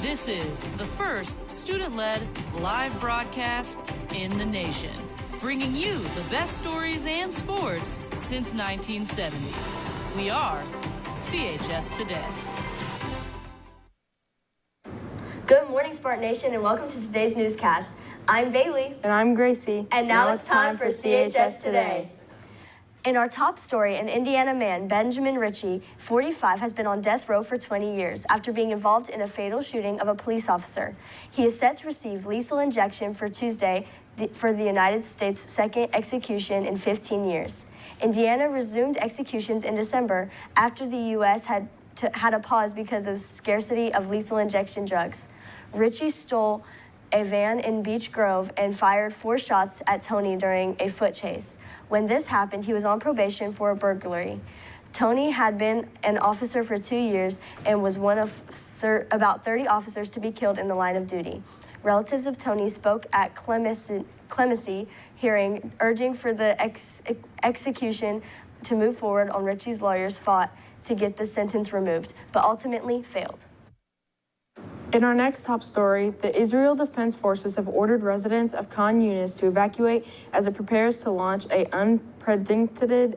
This is the first student-led live broadcast in the nation, bringing you the best stories and sports since 1970. We are CHS Today. Good morning, Spartan Nation, and welcome to today's newscast. I'm Bailey. And I'm Gracie. And now it's time for CHS Today. In our top story, an Indiana man, Benjamin Ritchie, 45, has been on death row for 20 years after being involved in a fatal shooting of a police officer. He is set to receive lethal injection for Tuesday for the United States' second execution in 15 years. Indiana resumed executions in December after the U.S. had a pause because of scarcity of lethal injection drugs. Ritchie stole a van in Beech Grove and fired 4 shots at Tony during a foot chase. When this happened, he was on probation for a burglary. Tony had been an officer for 2 years and was one of about 30 officers to be killed in the line of duty. Relatives of Tony spoke at clemency hearing, urging for the execution to move forward on. Ritchie's lawyers fought to get the sentence removed, but ultimately failed. In our next top story, the Israel Defense Forces have ordered residents of Khan Yunis to evacuate as it prepares to launch an unprecedented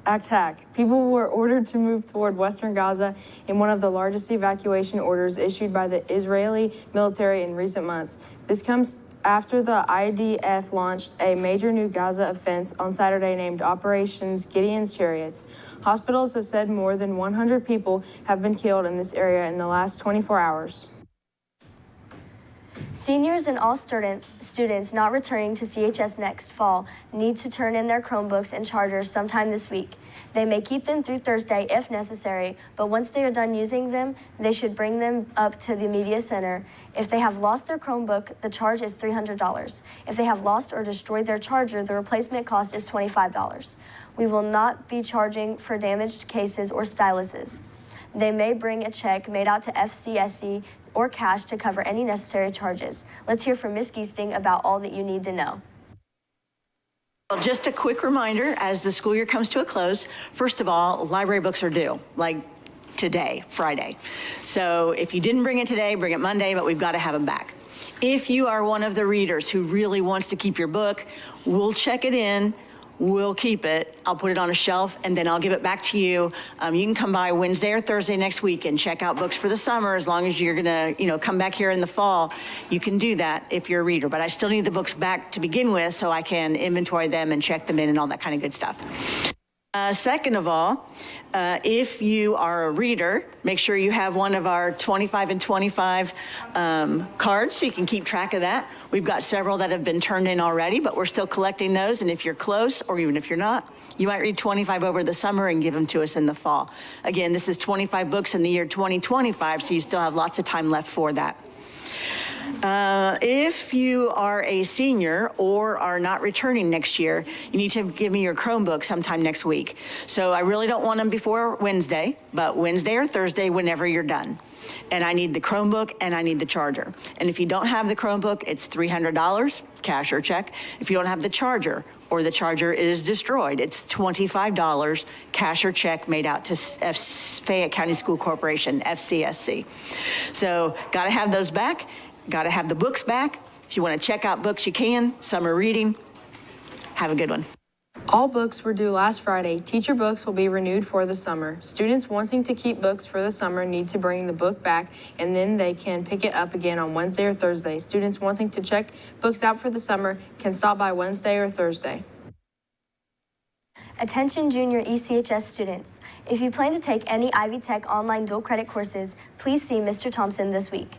attack. People were ordered to move toward western Gaza in one of the largest evacuation orders issued by the Israeli military in recent months. This comes after the IDF launched a major new Gaza offense on Saturday named Operations Gideon's Chariots. Hospitals have said more than 100 people have been killed in this area in the last 24 hours. Seniors and all students not returning to CHS next fall need to turn in their Chromebooks and chargers sometime this week. They may keep them through Thursday if necessary, but once they are done using them, they should bring them up to the media center. If they have lost their Chromebook, the charge is $300. If they have lost or destroyed their charger, the replacement cost is $25. We will not be charging for damaged cases or styluses. They may bring a check made out to FCSC or cash to cover any necessary charges. Let's hear from Ms. Giesting about all that you need to know. Well, just a quick reminder as the school year comes to a close, first of all, library books are due, like today, Friday. So if you didn't bring it today, bring it Monday, but we've got to have them back. If you are one of the readers who really wants to keep your book, we'll check it in. We'll keep it. I'll put it on a shelf and then I'll give it back to you. You can come by Wednesday or Thursday next week and check out books for the summer. As long as you're gonna, come back here in the fall, you can do that if you're a reader. But I still need the books back to begin with so I can inventory them and check them in and all that kind of good stuff. Second of all, if you are a reader, make sure you have one of our 25 and 25 cards so you can keep track of that. We've got several that have been turned in already, but we're still collecting those. And if you're close, or even if you're not, you might read 25 over the summer and give them to us in the fall. Again, this is 25 books in the year 2025, so you still have lots of time left for that. If you are a senior or are not returning next year, you need to give me your Chromebook sometime next week. So I really don't want them before Wednesday, but Wednesday or Thursday, whenever you're done. And I need the Chromebook and I need the charger. And if you don't have the Chromebook, it's $300, cash or check. If you don't have the charger or the charger is destroyed, it's $25, cash or check made out to Fayette County School Corporation, FCSC. So gotta have those back. Got to have the books back. If you want to check out books, you can. Summer reading. Have a good one. All books were due last Friday. Teacher books will be renewed for the summer. Students wanting to keep books for the summer need to bring the book back, and then they can pick it up again on Wednesday or Thursday. Students wanting to check books out for the summer can stop by Wednesday or Thursday. Attention junior ECHS students. If you plan to take any Ivy Tech online dual credit courses, please see Mr. Thompson this week.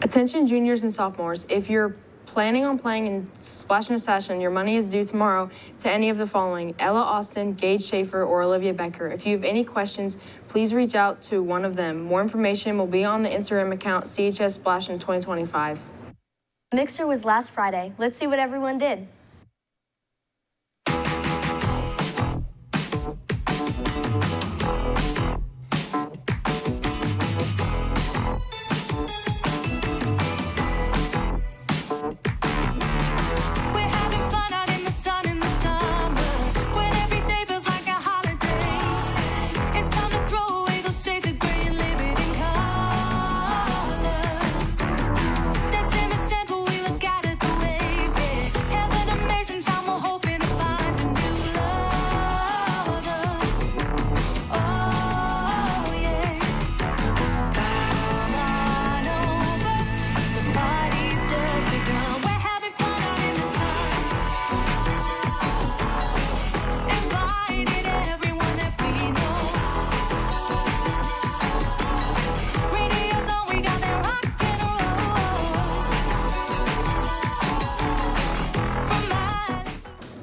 Attention juniors and sophomores, if you're planning on playing in Splash and Session, your money is due tomorrow to any of the following: Ella Austin, Gage Schaefer, or Olivia Becker. If you have any questions, please reach out to one of them. More information will be on the Instagram account CHS Splash in 2025. Mixer was last Friday. Let's see what everyone did.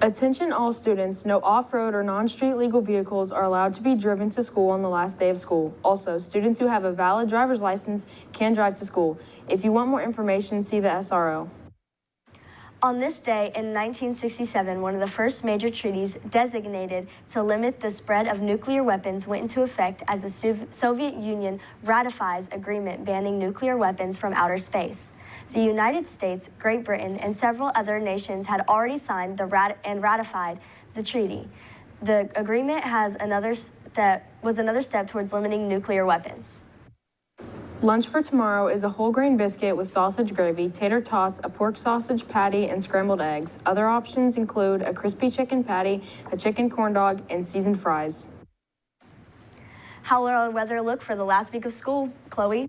Attention all students, no off-road or non-street legal vehicles are allowed to be driven to school on the last day of school. Also, students who have a valid driver's license can drive to school. If you want more information, see the SRO. On this day in 1967, one of the first major treaties designated to limit the spread of nuclear weapons went into effect as the Soviet Union ratifies agreement banning nuclear weapons from outer space. The United States, Great Britain, and several other nations had already signed and ratified the treaty. The agreement was another step towards limiting nuclear weapons. Lunch for tomorrow is a whole grain biscuit with sausage gravy, tater tots, a pork sausage patty, and scrambled eggs. Other options include a crispy chicken patty, a chicken corn dog, and seasoned fries. How will our weather look for the last week of school, Chloe?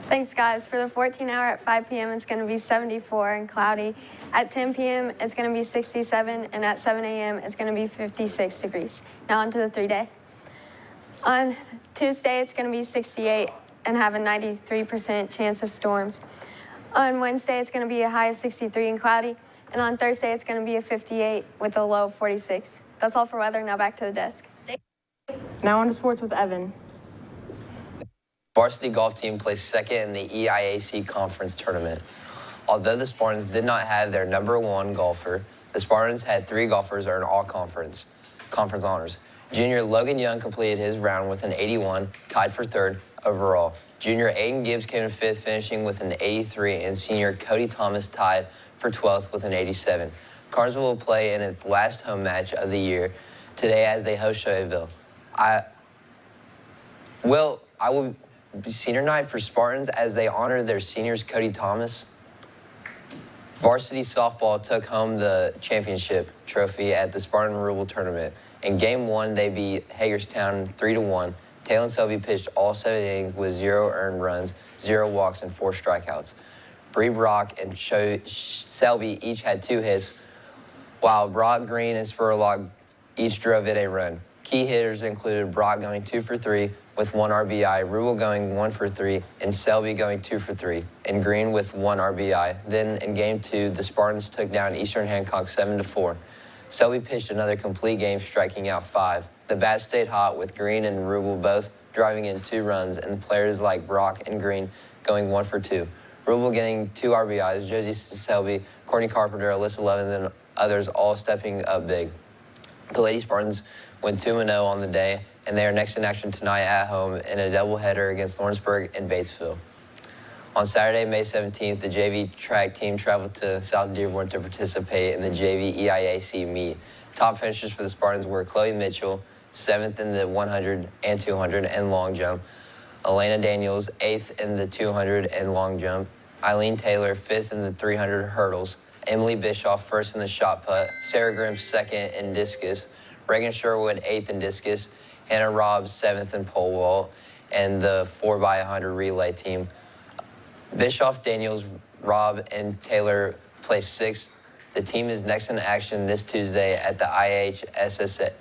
Thanks, guys. For the 14 hour at 5 p.m., it's going to be 74 and cloudy. At 10 p.m., it's going to be 67, and at 7 a.m., it's going to be 56 degrees. Now on to the 3-day. On Tuesday, it's going to be 68 and have a 93% chance of storms. On Wednesday, it's going to be a high of 63 and cloudy. And on Thursday, it's going to be a 58 with a low of 46. That's all for weather. Now back to the desk. Now on to sports with Evan. Varsity golf team placed second in the EIAC conference tournament. Although the Spartans did not have their #1 golfer, the Spartans had 3 golfers earn all conference honors. Junior Logan Young completed his round with an 81, tied for 3rd overall. Junior Aiden Gibbs came in 5th, finishing with an 83, and senior Cody Thomas tied for 12th with an 87. Carnesville will play in its last home match of the year today as they host Shelbyville. I will be senior night for Spartans as they honor their seniors Cody Thomas. Varsity softball took home the championship trophy at the Spartan Rural Tournament. In Game 1, they beat Hagerstown 3-1. Talon Selby pitched all 7 innings with 0 earned runs, 0 walks, and 4 strikeouts. Bree Brock and Selby each had 2 hits, while Brock Green and Spurlock each drove in a run. Key hitters included Brock going 2 for 3 with 1 RBI, Rubel going 1 for 3, and Selby going 2 for 3, and Green with 1 RBI. Then in Game 2, the Spartans took down Eastern Hancock 7-4. Selby pitched another complete game, striking out 5. The bat stayed hot with Green and Rubel both driving in 2 runs, and players like Brock and Green going 1 for 2. Rubel getting 2 RBIs, Josie Selby, Courtney Carpenter, Alyssa Levin, and others all stepping up big. The Lady Spartans went 2-0 on the day, and they are next in action tonight at home in a doubleheader against Lawrenceburg and Batesville. On Saturday, May 17th, the JV track team traveled to South Dearborn to participate in the JV EIAC meet. Top finishers for the Spartans were Chloe Mitchell, 7th in the 100 and 200 and long jump. Elena Daniels, 8th in the 200 and long jump. Eileen Taylor, 5th in the 300 hurdles. Emily Bischoff, 1st in the shot put. Sarah Grimm, 2nd in discus. Reagan Sherwood, 8th in discus. Hannah Robbs, 7th in pole vault. And the 4x100 relay team. Bischoff, Daniels, Robb, and Taylor placed 6th. The team is next in action this Tuesday at the IHSSA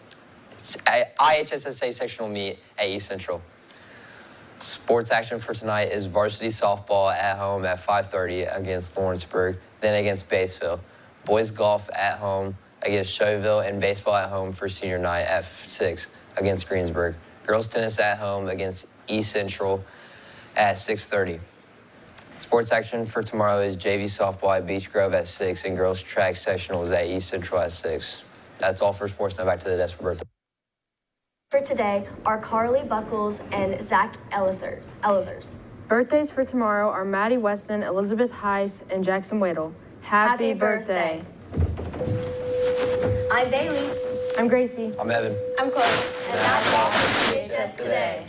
sectional meet at East Central. Sports action for tonight is varsity softball at home at 5:30 against Lawrenceburg, then against Batesville. Boys golf at home against Shelbyville, and baseball at home for senior night at 6 against Greensburg. Girls tennis at home against East Central at 6:30. Sports action for tomorrow is JV softball at Beech Grove at 6 and girls track sectionals at East Central at 6. That's all for sports. Now back to the desk for Bertha. For today are Carly Buckles and Zach Ellithers. Birthdays for tomorrow are Maddie Weston, Elizabeth Heiss, and Jackson Waddle. Happy birthday. I'm Bailey. I'm Gracie. I'm Evan. I'm Chloe. And that's all for CHS Today.